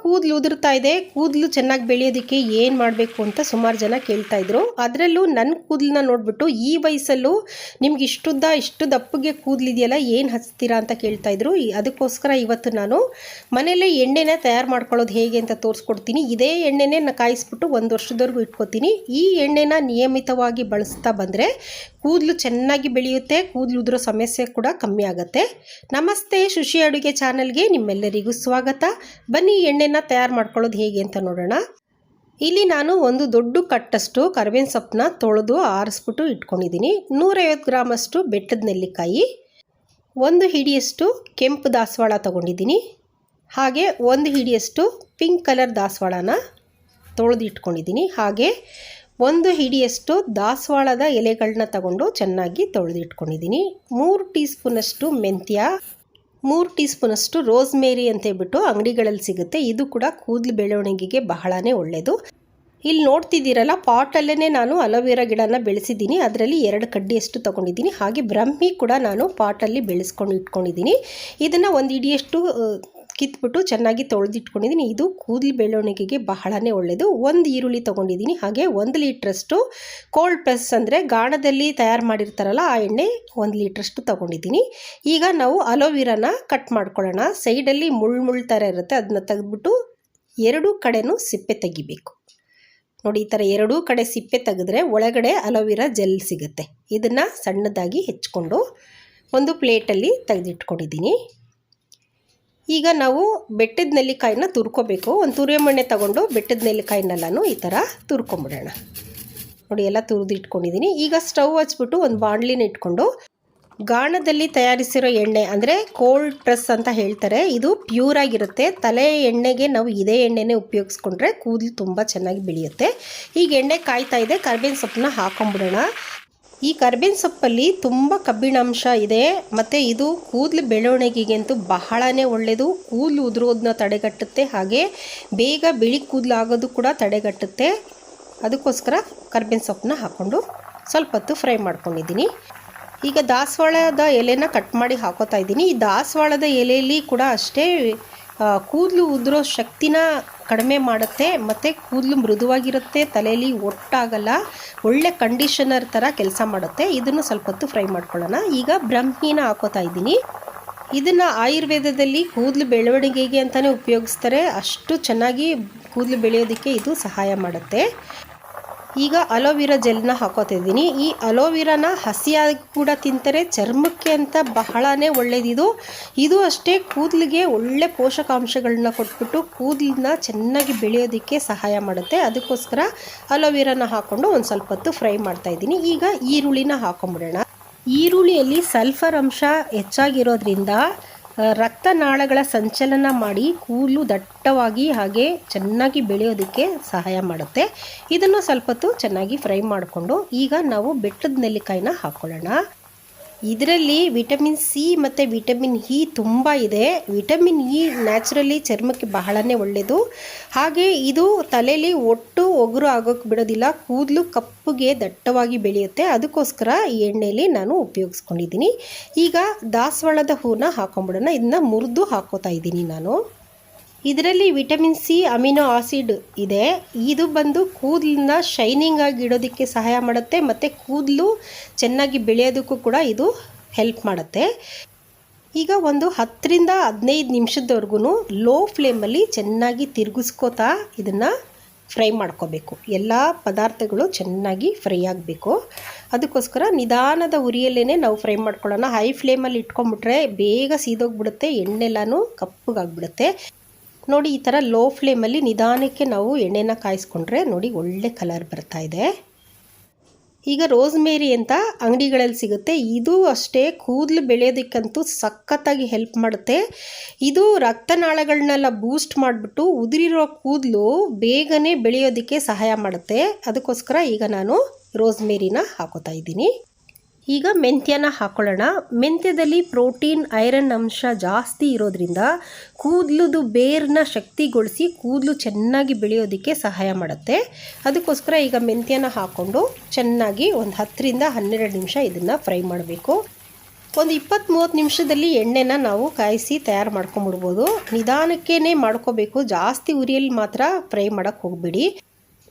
ಕೂದಲು ಉದುರ್ತಾ ಇದೆ, ಕೂದಲು ಚೆನ್ನಾಗಿ ಬೆಳೆಯೋದಕ್ಕೆ ಏನು ಮಾಡಬೇಕು ಅಂತ ಸುಮಾರು ಜನ ಕೇಳ್ತಾಯಿದ್ರು. ಅದರಲ್ಲೂ ನನ್ನ ಕೂದಲನ್ನ ನೋಡಿಬಿಟ್ಟು ಈ ವಯಸ್ಸಲ್ಲೂ ನಿಮ್ಗೆ ಇಷ್ಟು ದಪ್ಪಗೆ ಕೂದಲಿದೆಯಲ್ಲ ಏನು ಹಚ್ತೀರಾ ಅಂತ ಕೇಳ್ತಾಯಿದ್ರು. ಅದಕ್ಕೋಸ್ಕರ ಇವತ್ತು ನಾನು ಮನೆಯಲ್ಲೇ ಎಣ್ಣೆನ ತಯಾರು ಮಾಡ್ಕೊಳ್ಳೋದು ಹೇಗೆ ಅಂತ ತೋರಿಸ್ಕೊಡ್ತೀನಿ. ಇದೇ ಎಣ್ಣೆನೇ ನಾನು ಕಾಯಿಸ್ಬಿಟ್ಟು 1 ವರ್ಷದವರೆಗೂ ಇಟ್ಕೊತೀನಿ. ಈ ಎಣ್ಣೆನ ನಿಯಮಿತವಾಗಿ ಬಳಸ್ತಾ ಬಂದರೆ ಕೂದಲು ಚೆನ್ನಾಗಿ ಬೆಳೆಯುತ್ತೆ, ಕೂದಲು ಉದುರೋ ಸಮಸ್ಯೆ ಕೂಡ ಕಮ್ಮಿ ಆಗುತ್ತೆ. ನಮಸ್ತೆ, ಶುಶಿ ಅಡುಗೆ ಚಾನಲ್ಗೆ ನಿಮ್ಮೆಲ್ಲರಿಗೂ ಸ್ವಾಗತ. ಬನ್ನಿ ಎಣ್ಣೆನ ತಯಾರು ಮಾಡ್ಕೊಳ್ಳೋದು ಹೇಗೆ ಅಂತ ನೋಡೋಣ. ಇಲ್ಲಿ ನಾನು ಒಂದು ದೊಡ್ಡ ಕಟ್ಟಷ್ಟು ಕರಿಬೇವಿನ ಸೊಪ್ಪನ್ನ ತೊಳೆದು ಆರಿಸ್ಬಿಟ್ಟು ಇಟ್ಕೊಂಡಿದ್ದೀನಿ. 150 ಗ್ರಾಮಷ್ಟು ಬೆಟ್ಟದ ನೆಲ್ಲಿಕಾಯಿ, 1 ಹಿಡಿಯಷ್ಟು ಕೆಂಪು ದಾಸವಾಳ ತಗೊಂಡಿದ್ದೀನಿ. ಹಾಗೆ 1 ಹಿಡಿಯಷ್ಟು ಪಿಂಕ್ ಕಲರ್ ದಾಸವಾಳನ ತೊಳೆದು ಇಟ್ಕೊಂಡಿದ್ದೀನಿ. ಹಾಗೆ 1 ಹಿಡಿಯಷ್ಟು ದಾಸವಾಳದ ಎಲೆಗಳನ್ನ ತಗೊಂಡು ಚೆನ್ನಾಗಿ ತೊಳೆದು ಇಟ್ಕೊಂಡಿದ್ದೀನಿ. 3 ಟೀ ಸ್ಪೂನಷ್ಟು ಮೆಂತ್ಯ, 3 ಟೀ ಸ್ಪೂನಷ್ಟು ರೋಸ್ಮೇರಿ ಅಂತ ಹೇಳ್ಬಿಟ್ಟು ಅಂಗಡಿಗಳಲ್ಲಿ ಸಿಗುತ್ತೆ. ಇದು ಕೂಡ ಕೂದಲು ಬೆಳವಣಿಗೆಗೆ ಬಹಳನೇ ಒಳ್ಳೆಯದು. ಇಲ್ಲಿ ನೋಡ್ತಿದ್ದೀರಲ್ಲ, ಪಾಟಲ್ಲೇ ನಾನು ಅಲೋವೆರಾ ಗಿಡನ ಬೆಳೆಸಿದ್ದೀನಿ. ಅದರಲ್ಲಿ 2 ಕಡ್ಡಿಯಷ್ಟು ತೊಗೊಂಡಿದ್ದೀನಿ. ಹಾಗೆ ಬ್ರಹ್ಮಿ ಕೂಡ ನಾನು ಪಾಟಲ್ಲಿ ಬೆಳೆಸ್ಕೊಂಡು ಇಟ್ಕೊಂಡಿದ್ದೀನಿ. ಇದನ್ನು 1 ಹಿಡಿಯಷ್ಟು ಕಿತ್ಬಿಟ್ಟು ಚೆನ್ನಾಗಿ ತೊಳೆದಿಟ್ಕೊಂಡಿದ್ದೀನಿ. ಇದು ಕೂದಲು ಬೆಳವಣಿಗೆಗೆ ಬಹಳನೇ ಒಳ್ಳೆಯದು. 1 ಈರುಳ್ಳಿ ತೊಗೊಂಡಿದ್ದೀನಿ. ಹಾಗೆ 1 ಲೀಟ್ರಷ್ಟು ಕೋಲ್ಡ್ ಪ್ರೆಸ್ ಅಂದರೆ ಗಾಣದಲ್ಲಿ ತಯಾರು ಮಾಡಿರ್ತಾರಲ್ಲ ಆ ಎಣ್ಣೆ 1 ಲೀಟ್ರಷ್ಟು ತೊಗೊಂಡಿದ್ದೀನಿ. ಈಗ ನಾವು ಅಲೋವೆರಾನ ಕಟ್ ಮಾಡ್ಕೊಳ್ಳೋಣ. ಸೈಡಲ್ಲಿ ಮುಳ್ಳು ಥರ ಇರುತ್ತೆ, ಅದನ್ನ ತೆಗೆದ್ಬಿಟ್ಟು 2 ಕಡೆನೂ ಸಿಪ್ಪೆ ತೆಗಿಬೇಕು. ನೋಡಿ, ಈ ಥರ 2 ಕಡೆ ಸಿಪ್ಪೆ ತೆಗೆದ್ರೆ ಒಳಗಡೆ ಅಲೋವೆರಾ ಜೆಲ್ ಸಿಗುತ್ತೆ. ಇದನ್ನು ಸಣ್ಣದಾಗಿ ಹೆಚ್ಕೊಂಡು ಒಂದು ಪ್ಲೇಟಲ್ಲಿ ತೆಗೆದಿಟ್ಕೊಂಡಿದ್ದೀನಿ. ಈಗ ನಾವು ಬೆಟ್ಟದ ನೆಲ್ಲಿಕಾಯಿನ ತುರ್ಕೋಬೇಕು. ಒಂದು ತುರಿಯಮಣ್ಣೆ ತಗೊಂಡು ಬೆಟ್ಟದ ನೆಲ್ಲಿಕಾಯಿನೆಲ್ಲನೂ ಈ ಥರ ತುರ್ಕೊಂಬಿಡೋಣ. ನೋಡಿ, ಎಲ್ಲ ತುರಿದಿಟ್ಕೊಂಡಿದ್ದೀನಿ. ಈಗ ಸ್ಟವ್ ಹಚ್ಬಿಟ್ಟು ಒಂದು ಬಾಣಲಿನ ಇಟ್ಕೊಂಡು ಗಾಣದಲ್ಲಿ ತಯಾರಿಸಿರೋ ಎಣ್ಣೆ ಅಂದರೆ ಕೋಲ್ಡ್ ಪ್ರೆಸ್ ಅಂತ ಹೇಳ್ತಾರೆ, ಇದು ಪ್ಯೂರ್ ಆಗಿರುತ್ತೆ. ತಲೆ ಎಣ್ಣೆಗೆ ನಾವು ಇದೇ ಎಣ್ಣೆನೇ ಉಪಯೋಗಿಸ್ಕೊಂಡ್ರೆ ಕೂದಲು ತುಂಬ ಚೆನ್ನಾಗಿ ಬೆಳೆಯುತ್ತೆ. ಈಗ ಎಣ್ಣೆ ಕಾಯ್ತಾ ಇದೆ, ಕರಿಬೇವಿನ ಸೊಪ್ಪನ್ನ ಹಾಕೊಂಡ್ಬಿಡೋಣ. ಈ ಕರಿಬೇವಿನ ಸೊಪ್ಪಲ್ಲಿ ತುಂಬ ಕಬ್ಬಿಣಾಂಶ ಇದೆ ಮತ್ತು ಇದು ಕೂದಲು ಬೆಳವಣಿಗೆಗಂತೂ ಬಹಳನೇ ಒಳ್ಳೆಯದು. ಕೂದಲು ಉದುರೋದನ್ನ ತಡೆಗಟ್ಟುತ್ತೆ, ಹಾಗೆ ಬೇಗ ಬಿಳಿ ಕೂದಲು ಆಗೋದು ಕೂಡ ತಡೆಗಟ್ಟುತ್ತೆ. ಅದಕ್ಕೋಸ್ಕರ ಕರಿಬೇವಿನ ಸೊಪ್ಪನ್ನ ಹಾಕ್ಕೊಂಡು ಸ್ವಲ್ಪ ಹೊತ್ತು ಫ್ರೈ ಮಾಡ್ಕೊಂಡಿದ್ದೀನಿ. ಈಗ ದಾಸವಾಳದ ಎಲೆನ ಕಟ್ ಮಾಡಿ ಹಾಕೋತಾ ಇದ್ದೀನಿ. ಈ ದಾಸವಾಳದ ಎಲೆಯಲ್ಲಿ ಕೂಡ ಅಷ್ಟೇ ಕೂದಲು ಉದುರೋ ಶಕ್ತಿನ ಕಡಿಮೆ ಮಾಡುತ್ತೆ ಮತ್ತು ಕೂದಲು ಮೃದುವಾಗಿರುತ್ತೆ, ತಲೆಯಲ್ಲಿ ಒಟ್ಟಾಗಲ್ಲ, ಒಳ್ಳೆ ಕಂಡೀಷನರ್ ಥರ ಕೆಲಸ ಮಾಡುತ್ತೆ. ಇದನ್ನು ಸ್ವಲ್ಪ ಹೊತ್ತು ಫ್ರೈ ಮಾಡ್ಕೊಳ್ಳೋಣ. ಈಗ ಬ್ರಹ್ಮಿನ ಹಾಕೋತಾ ಇದ್ದೀನಿ. ಇದನ್ನು ಆಯುರ್ವೇದದಲ್ಲಿ ಕೂದಲು ಬೆಳವಣಿಗೆಗೆ ಅಂತಲೇ ಉಪಯೋಗಿಸ್ತಾರೆ. ಅಷ್ಟು ಚೆನ್ನಾಗಿ ಕೂದಲು ಬೆಳೆಯೋದಕ್ಕೆ ಇದು ಸಹಾಯ ಮಾಡುತ್ತೆ. ಈಗ ಅಲೋವೆರಾ ಜೆಲ್ನ ಹಾಕೋತಾ ಇದ್ದೀನಿ. ಈ ಅಲೋವೆರಾನ ಹಸಿಯಾಗಿ ಕೂಡ ತಿಂತಾರೆ, ಚರ್ಮಕ್ಕೆ ಅಂತ ಬಹಳನೇ ಒಳ್ಳೆಯದಿದು. ಇದು ಅಷ್ಟೇ ಕೂದಲಿಗೆ ಒಳ್ಳೆ ಪೋಷಕಾಂಶಗಳನ್ನ ಕೊಟ್ಬಿಟ್ಟು ಕೂದಲನ್ನ ಚೆನ್ನಾಗಿ ಬೆಳೆಯೋದಕ್ಕೆ ಸಹಾಯ ಮಾಡುತ್ತೆ. ಅದಕ್ಕೋಸ್ಕರ ಅಲೋವೆರಾನ ಹಾಕ್ಕೊಂಡು ಒಂದು ಸ್ವಲ್ಪ ಹೊತ್ತು ಫ್ರೈ ಮಾಡ್ತಾ ಇದ್ದೀನಿ. ಈಗ ಈರುಳ್ಳಿನ ಹಾಕೊಂಡ್ಬಿಡೋಣ. ಈರುಳ್ಳಿಯಲ್ಲಿ ಸಲ್ಫರ್ ಅಂಶ ಹೆಚ್ಚಾಗಿರೋದ್ರಿಂದ ರಕ್ತನಾಳಗಳ ಸಂಚಲನ ಮಾಡಿ ಕೂದಲು ದಟ್ಟವಾಗಿ ಹಾಗೆ ಚೆನ್ನಾಗಿ ಬೆಳೆಯೋದಕ್ಕೆ ಸಹಾಯ ಮಾಡುತ್ತೆ. ಇದನ್ನು ಸ್ವಲ್ಪ ಹೊತ್ತು ಚೆನ್ನಾಗಿ ಫ್ರೈ ಮಾಡಿಕೊಂಡು ಈಗ ನಾವು ಬೆಟ್ಟದ ನೆಲ್ಲಿಕಾಯಿನ ಹಾಕ್ಕೊಳ್ಳೋಣ. ಇದರಲ್ಲಿ ವಿಟಮಿನ್ ಸಿ ಮತ್ತು ವಿಟಮಿನ್ ಇ ತುಂಬ ಇದೆ. ವಿಟಮಿನ್ ಇ ನ್ಯಾಚುರಲಿ ಚರ್ಮಕ್ಕೆ ಬಹಳನೇ ಒಳ್ಳೆಯದು. ಹಾಗೆ ಇದು ತಲೆಯಲ್ಲಿ ಒಟ್ಟು ಒಗರು ಆಗೋಕ್ಕೆ ಬಿಡೋದಿಲ್ಲ, ಕೂದಲು ಕಪ್ಪುಗೆ ದಟ್ಟವಾಗಿ ಬೆಳೆಯುತ್ತೆ. ಅದಕ್ಕೋಸ್ಕರ ಈ ಎಣ್ಣೆಯಲ್ಲಿ ನಾನು ಉಪಯೋಗಿಸ್ಕೊಂಡಿದ್ದೀನಿ. ಈಗ ದಾಸವಾಳದ ಹೂನ ಹಾಕೊಂಡ್ಬಿಡೋಣ. ಇದನ್ನ ಮುರಿದು ಹಾಕೋತಾ ಇದ್ದೀನಿ ನಾನು. ಇದರಲ್ಲಿ ವಿಟಮಿನ್ ಸಿ ಅಮಿನೋ ಆಸಿಡ್ ಇದೆ. ಇದು ಬಂದು ಕೂದಲನ್ನ ಶೈನಿಂಗ್ ಆಗಿ ಇಡೋದಕ್ಕೆ ಸಹಾಯ ಮಾಡುತ್ತೆ ಮತ್ತು ಕೂದಲು ಚೆನ್ನಾಗಿ ಬೆಳೆಯೋದಕ್ಕೂ ಕೂಡ ಇದು ಹೆಲ್ಪ್ ಮಾಡುತ್ತೆ. ಈಗ ಒಂದು 10 ರಿಂದ 15 ನಿಮಿಷದವರೆಗೂ ಲೋ ಫ್ಲೇಮಲ್ಲಿ ಚೆನ್ನಾಗಿ ತಿರುಗಿಸ್ಕೋತಾ ಇದನ್ನು ಫ್ರೈ ಮಾಡ್ಕೋಬೇಕು. ಎಲ್ಲ ಪದಾರ್ಥಗಳು ಚೆನ್ನಾಗಿ ಫ್ರೈ ಆಗಬೇಕು. ಅದಕ್ಕೋಸ್ಕರ ನಿಧಾನದ ಉರಿಯಲ್ಲೇ ನಾವು ಫ್ರೈ ಮಾಡ್ಕೊಳ್ಳೋಣ. ಹೈ ಫ್ಲೇಮಲ್ಲಿ ಇಟ್ಕೊಂಡ್ಬಿಟ್ರೆ ಬೇಗ ಸೀದೋಗ್ಬಿಡುತ್ತೆ, ಎಣ್ಣೆಲ್ಲನೂ ಕಪ್ಪಗಾಗ್ಬಿಡುತ್ತೆ. ನೋಡಿ, ಈ ಥರ ಲೋ ಫ್ಲೇಮಲ್ಲಿ ನಿಧಾನಕ್ಕೆ ನಾವು ಎಣ್ಣೆನ ಕಾಯಿಸ್ಕೊಂಡ್ರೆ ನೋಡಿ ಒಳ್ಳೆ ಕಲರ್ ಬರ್ತಾ ಇದೆ. ಈಗ ರೋಸ್ಮೇರಿ ಅಂತ ಅಂಗಡಿಗಳಲ್ಲಿ ಸಿಗುತ್ತೆ. ಇದು ಅಷ್ಟೇ ಕೂದಲು ಬೆಳೆಯೋದಕ್ಕಂತೂ ಸಖತ್ತಾಗಿ ಹೆಲ್ಪ್ ಮಾಡುತ್ತೆ. ಇದು ರಕ್ತನಾಳಗಳನ್ನೆಲ್ಲ ಬೂಸ್ಟ್ ಮಾಡಿಬಿಟ್ಟು ಉದುರಿರೋ ಕೂದಲು ಬೇಗನೆ ಬೆಳೆಯೋದಕ್ಕೆ ಸಹಾಯ ಮಾಡುತ್ತೆ. ಅದಕ್ಕೋಸ್ಕರ ಈಗ ನಾನು ರೋಸ್ಮೇರಿನ ಹಾಕೋತಾ ಇದ್ದೀನಿ. ಈಗ ಮೆಂತ್ಯನ ಹಾಕೊಳ್ಳೋಣ. ಮೆಂತ್ಯದಲ್ಲಿ ಪ್ರೋಟೀನ್, ಐರನ್ ಅಂಶ ಜಾಸ್ತಿ ಇರೋದ್ರಿಂದ ಕೂದಲುದು ಬೇರ್ನ ಶಕ್ತಿಗೊಳಿಸಿ ಕೂದಲು ಚೆನ್ನಾಗಿ ಬೆಳೆಯೋದಕ್ಕೆ ಸಹಾಯ ಮಾಡುತ್ತೆ. ಅದಕ್ಕೋಸ್ಕರ ಈಗ ಮೆಂತ್ಯನ ಹಾಕ್ಕೊಂಡು ಚೆನ್ನಾಗಿ ಒಂದು 10 ರಿಂದ 12 ನಿಮಿಷ ಇದನ್ನು ಫ್ರೈ ಮಾಡಬೇಕು. ಒಂದು 20-30 ನಿಮಿಷದಲ್ಲಿ ಎಣ್ಣೆನ ನಾವು ಕಾಯಿಸಿ ತಯಾರು ಮಾಡ್ಕೊಂಬಿಡ್ಬೋದು. ನಿಧಾನಕ್ಕೇ ಮಾಡ್ಕೋಬೇಕು, ಜಾಸ್ತಿ ಉರಿಯಲ್ಲಿ ಮಾತ್ರ ಫ್ರೈ ಮಾಡೋಕ್ಕೆ ಹೋಗ್ಬೇಡಿ.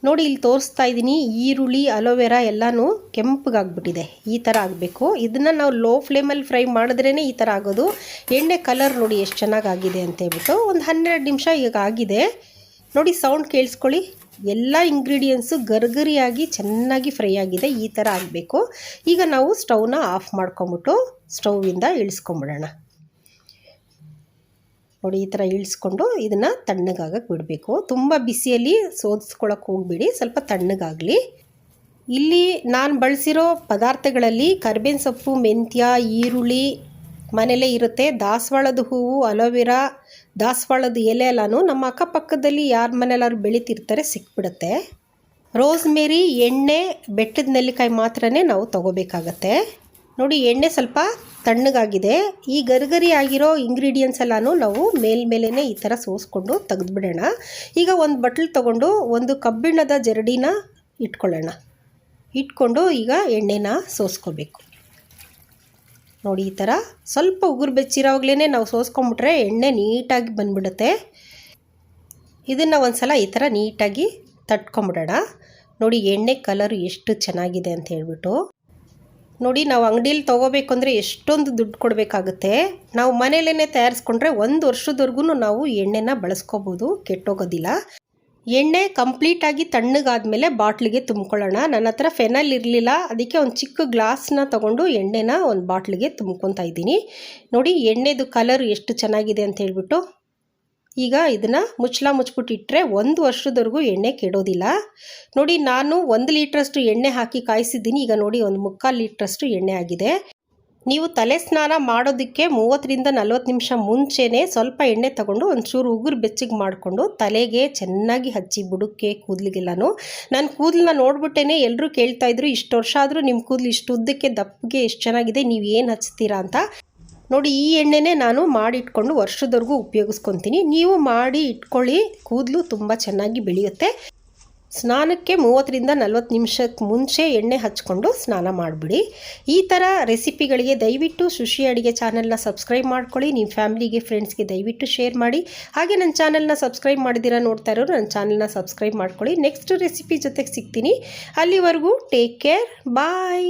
ನೋಡಿ ಇಲ್ಲಿ ತೋರಿಸ್ತಾ ಇದ್ದೀನಿ, ಈರುಳ್ಳಿ ಅಲೋವೆರಾ ಎಲ್ಲನೂ ಕೆಂಪಗಾಗ್ಬಿಟ್ಟಿದೆ. ಈ ಥರ ಆಗಬೇಕು. ಇದನ್ನು ನಾವು ಲೋ ಫ್ಲೇಮಲ್ಲಿ ಫ್ರೈ ಮಾಡಿದ್ರೇ ಈ ಥರ ಆಗೋದು. ಎಣ್ಣೆ ಕಲರ್ ನೋಡಿ ಎಷ್ಟು ಚೆನ್ನಾಗಾಗಿದೆ ಅಂತೇಳ್ಬಿಟ್ಟು ಒಂದು 12 ನಿಮಿಷ ಈಗ ಆಗಿದೆ. ನೋಡಿ ಸೌಂಡ್ ಕೇಳಿಸ್ಕೊಳ್ಳಿ, ಎಲ್ಲ ಇಂಗ್ರೀಡಿಯೆಂಟ್ಸು ಗರ್ಗರಿಯಾಗಿ ಚೆನ್ನಾಗಿ ಫ್ರೈ ಆಗಿದೆ. ಈ ಥರ ಆಗಬೇಕು. ಈಗ ನಾವು ಸ್ಟವ್ನ ಆಫ್ ಮಾಡ್ಕೊಂಬಿಟ್ಟು ಸ್ಟವ್ವಿಂದ ಇಳಿಸ್ಕೊಂಬಿಡೋಣ. ನೋಡಿ ಈ ಥರ ಇಳಿಸ್ಕೊಂಡು ಇದನ್ನು ತಣ್ಣಗಾಗಕ್ಕೆ ಬಿಡಬೇಕು. ತುಂಬ ಬಿಸಿಯಲ್ಲಿ ಸೋದಿಸ್ಕೊಳ್ಳೋಕೆ ಹೋಗ್ಬಿಡಿ, ಸ್ವಲ್ಪ ತಣ್ಣಗಾಗಲಿ. ಇಲ್ಲಿ ನಾನು ಬಳಸಿರೋ ಪದಾರ್ಥಗಳಲ್ಲಿ ಕರಿಬೇವಿನ ಸೊಪ್ಪು, ಮೆಂತ್ಯ, ಈರುಳ್ಳಿ ಮನೆಯಲ್ಲೇ ಇರುತ್ತೆ. ದಾಸವಾಳದ ಹೂವು, ಅಲೋವೆರಾ, ದಾಸವಾಳದ ಎಲೆ ಎಲ್ಲನೂ ನಮ್ಮ ಅಕ್ಕಪಕ್ಕದಲ್ಲಿ ಯಾರ ಮನೆಯಲ್ಲಾದ್ರು ಬೆಳೀತಿರ್ತಾರೆ, ಸಿಕ್ಬಿಡುತ್ತೆ. ರೋಸ್ಮೇರಿ, ಎಣ್ಣೆ, ಬೆಟ್ಟದ ನೆಲ್ಲಿಕಾಯಿ ಮಾತ್ರನೇ ನಾವು ತೊಗೋಬೇಕಾಗತ್ತೆ. ನೋಡಿ ಎಣ್ಣೆ ಸ್ವಲ್ಪ ತಣ್ಣಗಾಗಿದೆ. ಈ ಗರಿಗರಿ ಆಗಿರೋ ಇಂಗ್ರೀಡಿಯೆಂಟ್ಸ್ ಎಲ್ಲನೂ ನಾವು ಮೇಲ್ಮೇಲೆ ಈ ಥರ ಸೋಸ್ಕೊಂಡು ತೆಗೆದುಬಿಡೋಣ. ಈಗ ಒಂದು ಬಟ್ಲು ತೊಗೊಂಡು ಒಂದು ಕಬ್ಬಿಣದ ಜರಡಿನ ಇಟ್ಕೊಳ್ಳೋಣ. ಇಟ್ಕೊಂಡು ಈಗ ಎಣ್ಣೆನ ಸೋಸ್ಕೋಬೇಕು. ನೋಡಿ ಈ ಥರ ಸ್ವಲ್ಪ ಉಗುರು ಬೆಚ್ಚಿರೋವಾಗಲೇ ನಾವು ಸೋಸ್ಕೊಂಬಿಟ್ರೆ ಎಣ್ಣೆ ನೀಟಾಗಿ ಬಂದ್ಬಿಡುತ್ತೆ. ಇದನ್ನು ಒಂದು ಸಲ ಈ ಥರ ನೀಟಾಗಿ ತಟ್ಕೊಂಬಿಡೋಣ. ನೋಡಿ ಎಣ್ಣೆ ಕಲರು ಎಷ್ಟು ಚೆನ್ನಾಗಿದೆ ಅಂತ ಹೇಳ್ಬಿಟ್ಟು. ನೋಡಿ ನಾವು ಅಂಗಡಿಯಲ್ಲಿ ತೊಗೋಬೇಕು ಅಂದರೆ ಎಷ್ಟೊಂದು ದುಡ್ಡು ಕೊಡಬೇಕಾಗುತ್ತೆ. ನಾವು ಮನೆಯಲ್ಲೇ ತಯಾರಿಸ್ಕೊಂಡ್ರೆ 1 ವರ್ಷದವರೆಗೂ ನಾವು ಎಣ್ಣೆನ ಬಳಸ್ಕೋಬೋದು, ಕೆಟ್ಟೋಗೋದಿಲ್ಲ. ಎಣ್ಣೆ ಕಂಪ್ಲೀಟಾಗಿ ತಣ್ಣಗಾದ್ಮೇಲೆ ಬಾಟ್ಲಿಗೆ ತುಂಬ್ಕೊಳ್ಳೋಣ. ನನ್ನ ಹತ್ರ ಫೆನಲ್ ಇರಲಿಲ್ಲ, ಅದಕ್ಕೆ ಒಂದು ಚಿಕ್ಕ ಗ್ಲಾಸ್ನ ತೊಗೊಂಡು ಎಣ್ಣೆನ ಒಂದು ಬಾಟ್ಲಿಗೆ ತುಂಬ್ಕೊತಾ ಇದ್ದೀನಿ. ನೋಡಿ ಎಣ್ಣೆದು ಕಲರ್ ಎಷ್ಟು ಚೆನ್ನಾಗಿದೆ ಅಂತ ಹೇಳ್ಬಿಟ್ಟು. ಈಗ ಇದನ್ನು ಮುಚ್ಚಿಬಿಟ್ಟು ಇಟ್ಟರೆ 1 ವರ್ಷದವರೆಗೂ ಎಣ್ಣೆ ಕೆಡೋದಿಲ್ಲ. ನೋಡಿ ನಾನು 1 ಲೀಟ್ರಷ್ಟು ಎಣ್ಣೆ ಹಾಕಿ ಕಾಯಿಸಿದ್ದೀನಿ. ಈಗ ನೋಡಿ ಒಂದು 3/4 ಲೀಟ್ರಷ್ಟು ಎಣ್ಣೆ ಆಗಿದೆ. ನೀವು ತಲೆ ಸ್ನಾನ ಮಾಡೋದಕ್ಕೆ 30-40 ನಿಮಿಷ ಮುಂಚೆನೇ ಸ್ವಲ್ಪ ಎಣ್ಣೆ ತಗೊಂಡು ಒಂಚೂರು ಉಗುರು ಬೆಚ್ಚಗೆ ಮಾಡಿಕೊಂಡು ತಲೆಗೆ ಚೆನ್ನಾಗಿ ಹಚ್ಚಿ, ಬುಡಕ್ಕೆ, ಕೂದಲಿಗೆಲ್ಲನೂ. ನನ್ನ ಕೂದಲನ್ನ ನೋಡ್ಬಿಟ್ಟೇ ಎಲ್ಲರೂ ಕೇಳ್ತಾಯಿದ್ರು, ಇಷ್ಟು ವರ್ಷ ಆದರೂ ನಿಮ್ಮ ಕೂದಲು ಇಷ್ಟು ಉದ್ದಕ್ಕೆ ದಪ್ಪಗೆ ಎಷ್ಟು ಚೆನ್ನಾಗಿದೆ, ನೀವು ಏನು ಹಚ್ತೀರಾ ಅಂತ. ನೋಡಿ ಈ ಎಣ್ಣೆನೇ ನಾನು ಮಾಡಿ ಇಟ್ಕೊಂಡು ವರ್ಷದವರೆಗೂ ಉಪಯೋಗಿಸ್ಕೊತೀನಿ. ನೀವು ಮಾಡಿ ಇಟ್ಕೊಳ್ಳಿ, ಕೂದಲು ತುಂಬ ಚೆನ್ನಾಗಿ ಬೆಳೆಯುತ್ತೆ. ಸ್ನಾನಕ್ಕೆ 30-40 ನಿಮಿಷಕ್ಕೆ ಮುಂಚೆ ಎಣ್ಣೆ ಹಚ್ಕೊಂಡು ಸ್ನಾನ ಮಾಡಿಬಿಡಿ. ಈ ಥರ ರೆಸಿಪಿಗಳಿಗೆ ದಯವಿಟ್ಟು ಶುಶಿ ಅಡುಗೆ ಚಾನಲ್ನ ಸಬ್ಸ್ಕ್ರೈಬ್ ಮಾಡ್ಕೊಳ್ಳಿ. ನಿಮ್ಮ ಫ್ಯಾಮಿಲಿಗೆ, ಫ್ರೆಂಡ್ಸ್ಗೆ ದಯವಿಟ್ಟು ಶೇರ್ ಮಾಡಿ. ಹಾಗೆ ನನ್ನ ಚಾನಲ್ನ ಸಬ್ಸ್ಕ್ರೈಬ್ ಮಾಡಿದ್ದೀರಾ ನೋಡ್ತಾ ಇರೋರು ನನ್ನ ಚಾನಲ್ನ ಸಬ್ಸ್ಕ್ರೈಬ್ ಮಾಡ್ಕೊಳ್ಳಿ. ನೆಕ್ಸ್ಟ್ ರೆಸಿಪಿ ಜೊತೆಗೆ ಸಿಗ್ತೀನಿ. ಅಲ್ಲಿವರೆಗೂ ಟೇಕ್ ಕೇರ್, ಬಾಯ್.